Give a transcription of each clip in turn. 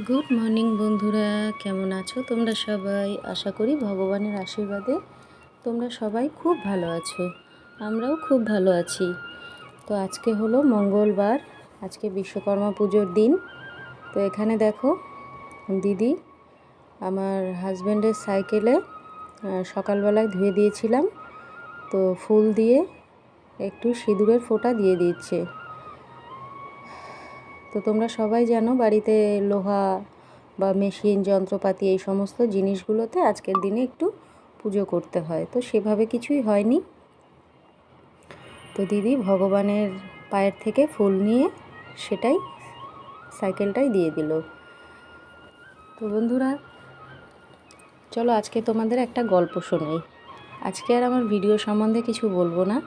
Good morning বন্ধুরা, কেমন আছো তোমরা সবাই? আশা করি ভগবানের আশীর্বাদে তোমরা সবাই খুব ভালো আছো। আমরাও খুব ভালো আছি। তো আজকে হলো মঙ্গলবার, আজকে বিশ্বকর্মা পুজোর দিন। তো এখানে দেখো দিদি আমার হাজব্যান্ডের সাইকেলে সকালবেলায় ধুয়ে দিয়েছিলাম, তো ফুল দিয়ে একটু সিঁদুরের ফোঁটা দিয়ে দিচ্ছে। তো তোমরা সবাই জানো বাড়িতে লোহা বা মেশিন যন্ত্রপাতি এই সমস্ত জিনিসগুলোতে আজকের দিনে একটু পুজো করতে হয়, তো সেভাবে কিছুই হয়নি। তো দিদি ভগবানের পায়ের থেকে ফুল নিয়ে সেটাই সাইকেলটাই দিয়ে দিল। তো বন্ধুরা চলো আজকে তোমাদের একটা গল্প শোনাই। আজকে আর আমার ভিডিও সম্বন্ধে কিছু বলবো না,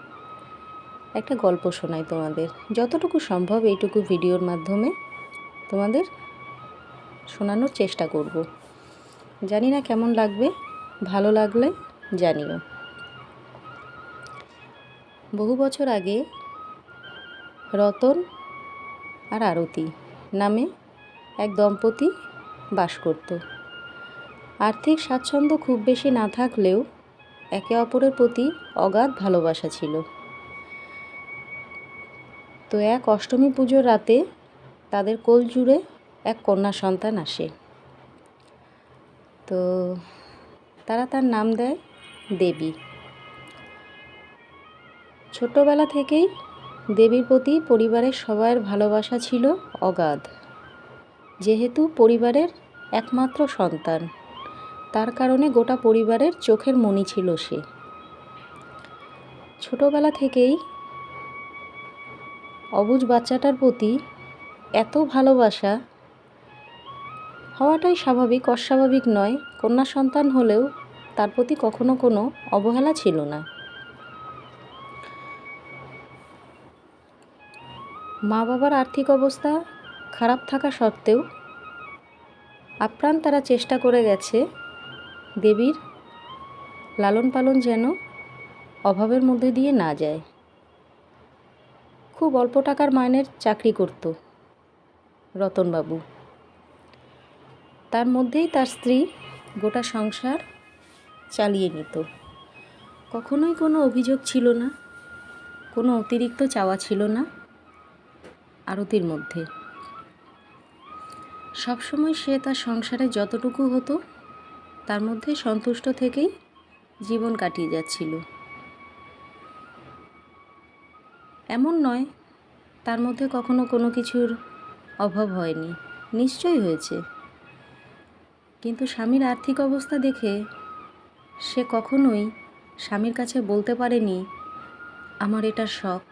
একটা গল্প শোনাই তোমাদের, যতটুকু সম্ভব এইটুকু ভিডিওর মাধ্যমে তোমাদের শোনানোর চেষ্টা করব। জানি না কেমন লাগবে, ভালো লাগলে জানিও। বহু বছর আগে রতন আর আরতি নামে এক দম্পতি বাস করত। আর্থিক স্বাচ্ছন্দ্য খুব বেশি না থাকলেও একে অপরের প্রতি অগাধ ভালোবাসা ছিল। তো এক অষ্টমী পুজোর রাতে তাদের কোল জুড়ে এক কন্যা সন্তান আসে। তো তারা তার নাম দেয় দেবী। ছোটবেলা থেকেই দেবীর প্রতি পরিবারের সবার ভালোবাসা ছিল অগাধ। যেহেতু পরিবারের একমাত্র সন্তান, তার কারণে গোটা পরিবারের চোখের মণি ছিল সে। ছোটবেলা থেকেই অবুঝ বাচ্চাটার প্রতি এত ভালোবাসা হওয়াটাই স্বাভাবিক, অস্বাভাবিক নয়। কন্যা সন্তান হলেও তার প্রতি কখনো কোনো অবহেলা ছিল না। মা বাবার আর্থিক অবস্থা খারাপ থাকা সত্ত্বেও আপ্রাণ তারা চেষ্টা করে গেছে দেবীর লালন পালন যেন অভাবের মধ্যে দিয়ে না যায়। খুব অল্প টাকার মাইনের চাকরি করত রতনবাবু। তার মধ্যেই তার স্ত্রী গোটা সংসার চালিয়ে নিত। কখনোই কোনো অভিযোগ ছিল না, কোনো অতিরিক্ত চাওয়া ছিল না আরতির মধ্যে। সবসময় সে তার সংসারে যতটুকু হতো তার মধ্যে সন্তুষ্ট থেকেই জীবন কাটিয়ে যাচ্ছিল। এমন নয় তার মধ্যে কখনো কোনো কিছুর অভাব হয়নি, নিশ্চয়ই হয়েছে। কিন্তু স্বামীর আর্থিক অবস্থা দেখে সে কখনোই স্বামীর কাছে বলতে পারেনি আমার এটা শখ,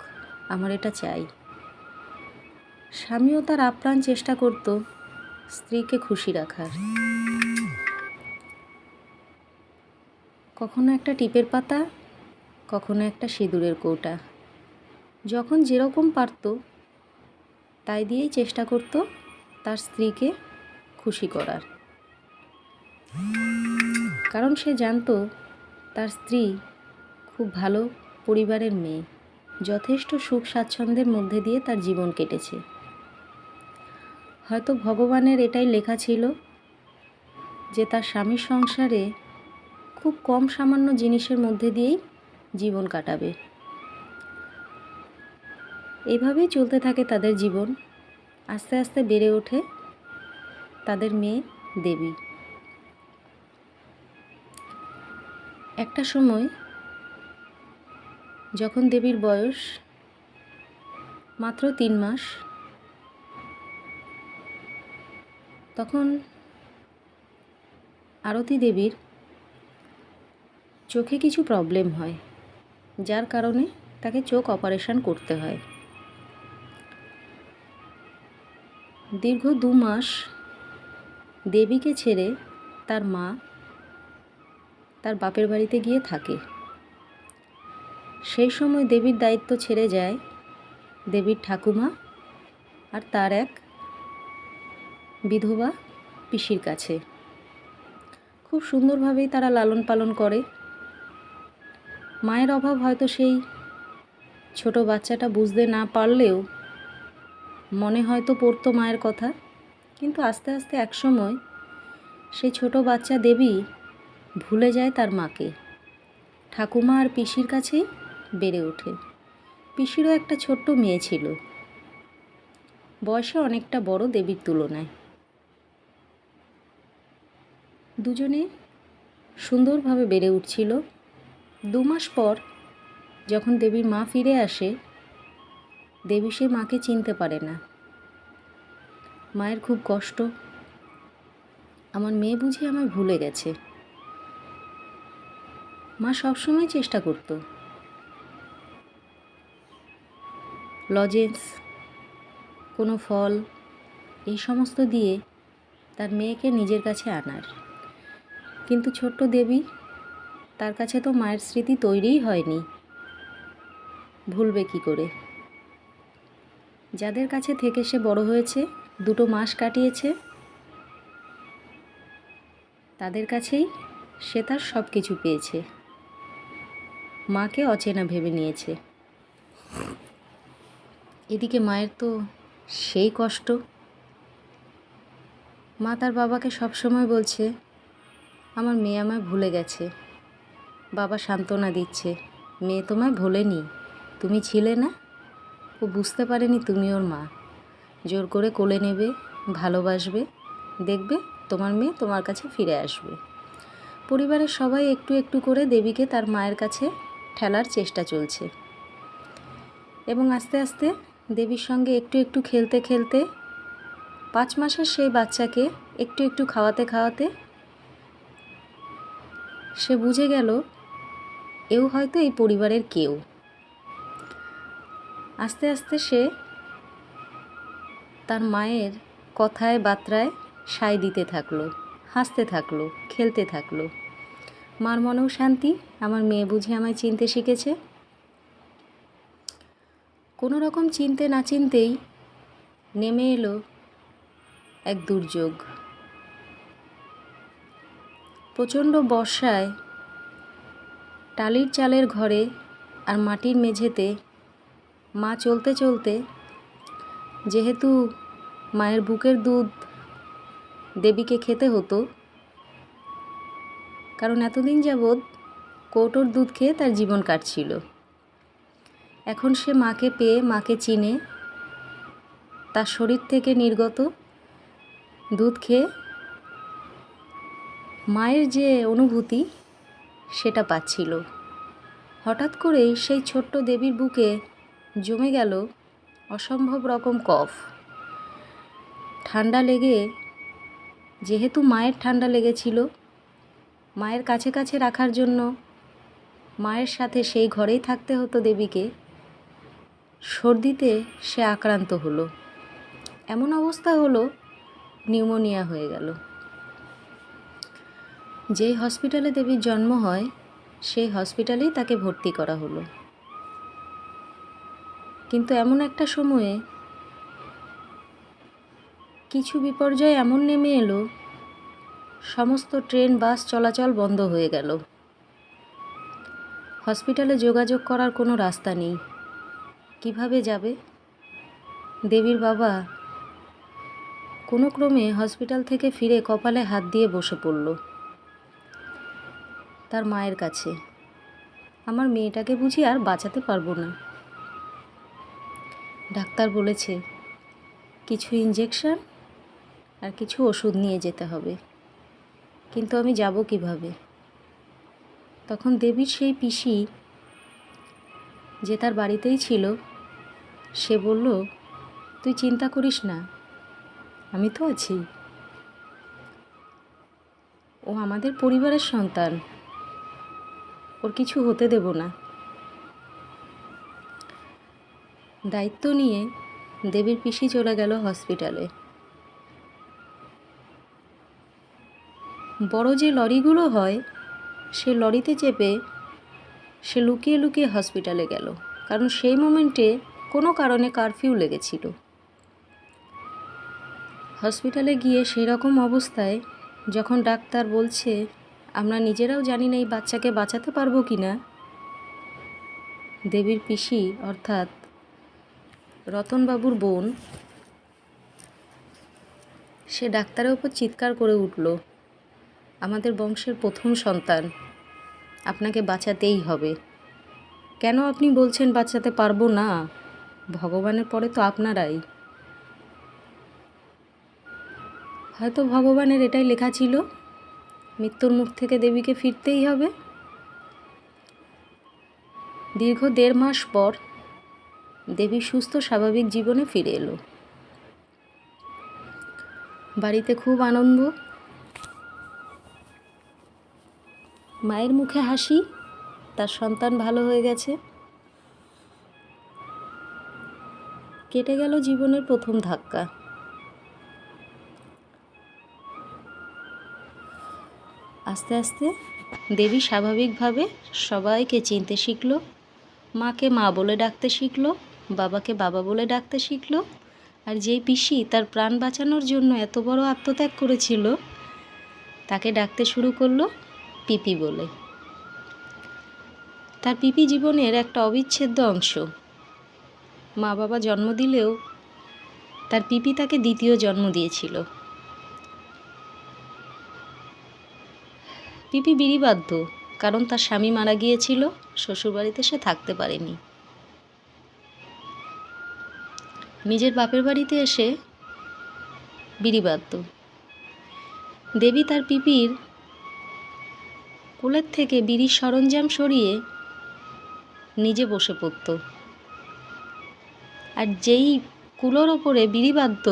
আমার এটা চাই। স্বামীও তার আপ্রাণ চেষ্টা করত স্ত্রীকে খুশি রাখার। কখনো একটা টিপের পাতা, কখনো একটা সিঁদুরের কৌটা, যখন যেরকম পারত তাই দিয়েই চেষ্টা করত তার স্ত্রীকে খুশি করার। কারণ সে জানতো তার স্ত্রী খুব ভালো পরিবারের মেয়ে, যথেষ্ট সুখ স্বাচ্ছন্দ্যের মধ্যে দিয়ে তার জীবন কেটেছে। হয়তো ভগবানের এটাই লেখা ছিল যে তার স্বামীর সংসারে খুব কম সামান্য জিনিসের মধ্যে দিয়েই জীবন কাটাবে। এভাবেই চলতে থাকে তাদের জীবন। আস্তে আস্তে বেড়ে ওঠে তাদের মেয়ে দেবী। একটা সময় যখন দেবীর বয়স মাত্র 3 মাস, তখন আরতি দেবীর চোখে কিছু প্রবলেম হয়, যার কারণে তাকে চোখ অপারেশন করতে হয়। দীর্ঘ 2 মাস দেবীকে ছেড়ে তার মা তার বাপের বাড়িতে গিয়ে থাকে। সেই সময় দেবীর দায়িত্ব ছেড়ে যায় দেবীর ঠাকুমা আর তার এক বিধবা পিসির কাছে। খুব সুন্দরভাবেই তারা লালন পালন করে। মায়ের অভাব হয়তো সেই ছোট বাচ্চাটা বুঝতে না পারলেও মনে হয়তো পড়তো মায়ের কথা। কিন্তু আস্তে আস্তে একসময় সেই ছোট বাচ্চা দেবী ভুলে যায় তার মাকে, ঠাকুমা আর পিসির কাছেই বেড়ে ওঠে। পিসিরও একটা ছোট্ট মেয়ে ছিল, বয়সে অনেকটা বড় দেবীর তুলনায়। দুজনে সুন্দরভাবে বেড়ে উঠছিল। 2 মাস পর যখন দেবীর মা ফিরে আসে, দেবী সে মাকে চিনতে পারে না। মায়ের খুব কষ্ট, আমার মেয়ে বুঝি আমায় ভুলে গেছে। মা সবসময় চেষ্টা করত লজেন্স, কোনো ফল, এই সমস্ত দিয়ে তার মেয়েকে নিজের কাছে আনার। কিন্তু ছোট্ট দেবী, তার কাছে তো মায়ের স্মৃতি তৈরিই হয়নি, ভুলবে কি করে? যাদের কাছে থেকে সে বড় হয়েছে, 2 মাস কাটিয়েছে, তাদের কাছেই সে তার সব কিছু পেয়েছে। মাকে অচেনা ভেবে নিয়েছে। এদিকে মায়ের তো সেই কষ্ট। মা তার বাবাকে সবসময় বলছে, আমার মেয়ে আমায় ভুলে গেছে। বাবা সান্ত্বনা দিচ্ছে, মেয়ে তোমায় ভোলেনি, তুমি ছিলে না, ও বুঝতে পারেনি তুমি ওর মা। জোর করে কোলে নেবে, ভালোবাসবে, দেখবে তোমার মেয়ে তোমার কাছে ফিরে আসবে। পরিবারের সবাই একটু একটু করে দেবীকে তার মায়ের কাছে ঠেলার চেষ্টা চলছে। এবং আস্তে আস্তে দেবীর সঙ্গে একটু একটু খেলতে খেলতে 5 মাসের সেই বাচ্চাকে একটু একটু খাওয়াতে খাওয়াতে সে বুঝে গেল এও হয়তো এই পরিবারের কেউ। আস্তে আস্তে সে তার মায়ের কথায় বার্তায় সায় দিতে থাকলো, হাসতে থাকলো, খেলতে থাকলো। মার মনেও শান্তি, আমার মেয়ে বুঝি আমায় চিনতে শিখেছে। কোনো রকম চিনতে না চিনতেই নেমে এলো এক দুর্যোগ। প্রচণ্ড বর্ষায় টালির চালের ঘরে আর মাটির মেঝেতে মা চলতে চলতে, যেহেতু মায়ের বুকের দুধ দেবীকে খেতে হতো, কারণ এতদিন যাবৎ কৌটোর দুধ খেয়ে তার জীবন কাটছিল। এখন সে মাকে পেয়ে, মাকে চিনে, তার শরীর থেকে নির্গত দুধ খেয়ে মায়ের যে অনুভূতি সেটা পাচ্ছিল। হঠাৎ করেই সেই ছোট্ট দেবীর বুকে জমে গেল অসম্ভব রকম কফ। ঠান্ডা লেগে, যেহেতু মায়ের ঠান্ডা লেগেছিল, মায়ের কাছে কাছে রাখার জন্য মায়ের সাথে সেই ঘরেই থাকতে হতো দেবীকে, সর্দিতে সে আক্রান্ত হলো। এমন অবস্থা হলো নিউমোনিয়া হয়ে গেল। যেই হসপিটালে দেবীর জন্ম হয় সেই হসপিটালেই তাকে ভর্তি করা হলো। কিন্তু এমন একটা সময়ে কিছু বিপর্যয় এমন নেমে এলো, সমস্ত ট্রেন বাস চলাচল বন্ধ হয়ে গেল। হসপিটালে যোগাযোগ করার কোনো রাস্তা নেই। কিভাবে যাবে? দেবীর বাবা কোনো ক্রমে হসপিটাল থেকে ফিরে কপালে হাত দিয়ে বসে পড়ল তার মায়ের কাছে। আমার মেয়েটাকে বুঝি আর বাঁচাতে পারবো না। ডাক্তার বলেছে কিছু ইঞ্জেকশন আর কিছু ওষুধ নিয়ে যেতে হবে, কিন্তু আমি যাব কিভাবে? তখন দেবীর সেই পিসি, যে তার বাড়িতেই ছিল, সে বলল, তুই চিন্তা করিস না, আমি তো আছি। ও আমাদের পরিবারের সন্তান, ওর কিছু হতে দেব না। দায়িত্ব নিয়ে দেবীর পিসি চলে গেল হসপিটালে। বড় যে লরিগুলো হয়, সে লরিতে চেপে সে লুকিয়ে লুকিয়ে হসপিটালে গেল, কারণ সেই মোমেন্টে কোনো কারণে কারফিউ লেগেছিল। হসপিটালে গিয়ে সেই রকম অবস্থায় যখন ডাক্তার বলছে আমরা নিজেরাও জানি না এই বাচ্চাকে বাঁচাতে পারবো কি না, দেবীর পিসি অর্থাৎ রতনবাবুর বোন সে ডাক্তারের ওপর চিৎকার করে উঠল, আমাদের বংশের প্রথম সন্তান, আপনাকে বাঁচাতেই হবে। কেন আপনি বলছেন বাঁচাতে পারবো না? ভগবানের পরে তো আপনারাই। হয়তো ভগবানের এটাই লেখা ছিল, মৃত্যুর মুখ থেকে দেবীকে ফিরতেই হবে। দীর্ঘ 1.5 মাস পর দেবী সুস্থ স্বাভাবিক জীবনে ফিরে এলো। বাড়িতে খুব আনন্দ, মায়ের মুখে হাসি, তার সন্তান ভালো হয়ে গেছে। কেটে গেল জীবনের প্রথম ধাক্কা। আস্তে আস্তে দেবী স্বাভাবিকভাবে সবাইকে চিনতে শিখল, মাকে মা বলে ডাকতে শিখল, বাবাকে বাবা বলে ডাকতে শিখল। আর যেই পিসি তার প্রাণ বাঁচানোর জন্য এত বড় আত্মত্যাগ করেছিল, তাকে ডাকতে শুরু করলো পিপি বলে। তার পিপি জীবনের একটা অবিচ্ছেদ্য অংশ। মা বাবা জন্ম দিলেও তার পিপি তাকে দ্বিতীয় জন্ম দিয়েছিল। পিপি বিড়িবাদ্য, কারণ তার স্বামী মারা গিয়েছিল, শ্বশুরবাড়িতে সে থাকতে পারেনি। নিজের বাপের বাড়িতে এসে বিড়িবাদ্য। দেবী তার পিপির কোলের থেকে বিড়ির সরঞ্জাম সরিয়ে নিজে বসে পড়ত। আর যেই কুলোর ওপরে বিড়ি বাঁধত,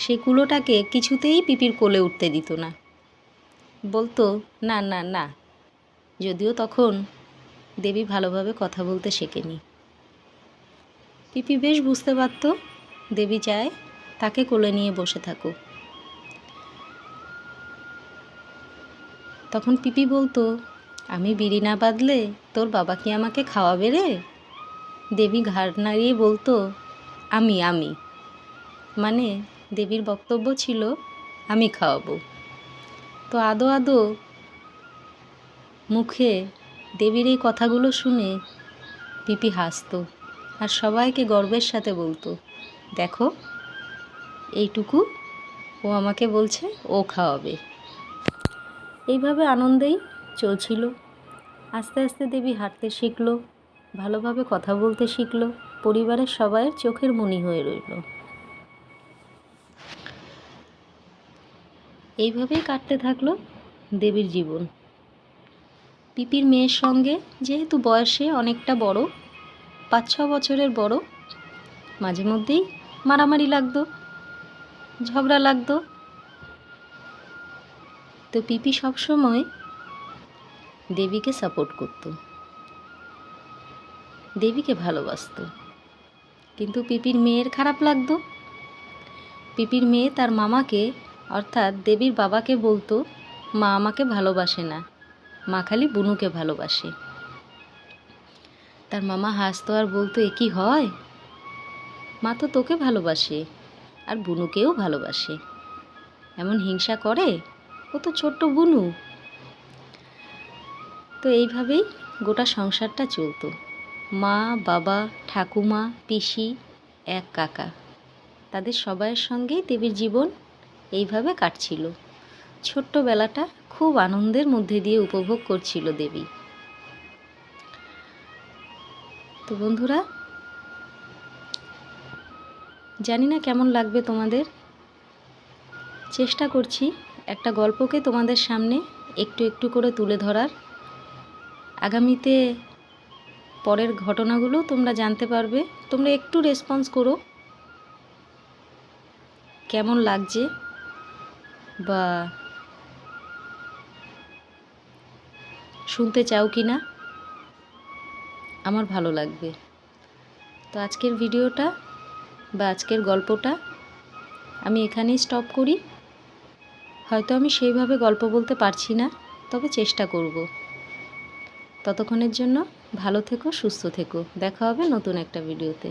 সেই কুলোটাকে কিছুতেই পিপির কোলে উঠতে দিত না, বলতো না না না। যদিও তখন দেবী ভালোভাবে কথা বলতে শেখেনি। পিপি বেশ বুঝতে পারত দেবী চায় তাকে কোলে নিয়ে বসে থাকুক। তখন পিপি বলতো, আমি বিড়ি না বাঁধলে তোর বাবা কি আমাকে খাওয়াবে রে? দেবী ঘাড় নাড়িয়ে বলতো, আমি মানে দেবীর বক্তব্য ছিল আমি খাওয়াবো। তো আদো আদো মুখে দেবীর এই কথাগুলো শুনে পিপি হাসতো আর সবাইকে গর্বের সাথে বলতো, দেখো এইটুকু ও আমাকে বলছে ও খাওয়াবে। এইভাবে আনন্দেই চলছিল। আস্তে আস্তে দেবী হাঁটতে শিখল, ভালোভাবে কথা বলতে শিখল, পরিবারের সবাইয়ের চোখের মণি হয়ে রইল। এইভাবেই কাটতে থাকলো দেবীর জীবন। পিপির মেয়ের সঙ্গে যেহেতু বয়সে অনেকটা বড়, 5-6 বছরের বড়, মাঝে মধ্যেই মারামারি লাগতো, ঝগড়া লাগতো। তো পিপি সবসময় দেবীকে সাপোর্ট করত, দেবীকে ভালোবাসত। কিন্তু পিপির মেয়ের খারাপ লাগতো। পিপির মেয়ে তার মামাকে, অর্থাৎ দেবীর বাবাকে বলতো, মা আমাকে ভালোবাসে না, মা খালি বুনুকে ভালোবাসে। তার মামা হাসতো আর বলতো, এ কি হয়? মা তো তোকে ভালোবাসে আর বুনুকেও ভালোবাসে, এমন হিংসা করে? ও তো ছোট্ট বুনু। তো এইভাবেই গোটা সংসারটা চলতো। মা, বাবা, ঠাকুমা, পিসি, এক কাকা, তাদের সবাইয়ের সঙ্গেই দেবীর জীবন এইভাবে কাটছিল। ছোট্টবেলাটা খুব আনন্দের মধ্যে দিয়ে উপভোগ করছিল দেবী। তো বন্ধুরা, জানি না কেমন লাগবে তোমাদের। চেষ্টা করছি একটা গল্পকে তোমাদের সামনে একটু একটু করে তুলে ধরার। আগামীতে পরের ঘটনাগুলো তোমরা জানতে পারবে। তোমরা একটু রেসপন্স করো, কেমন লাগছে বা শুনতে চাও কি না, আমার ভালো লাগবে। তো আজকের ভিডিওটা বা আজকের গল্পটা আমি এখানেই স্টপ করি। হয়তো আমি সেইভাবে গল্প বলতে পারছি না, তবে চেষ্টা করব। ততক্ষণের জন্য ভালো থেকো, সুস্থ থেকো। দেখা হবে নতুন একটা ভিডিওতে।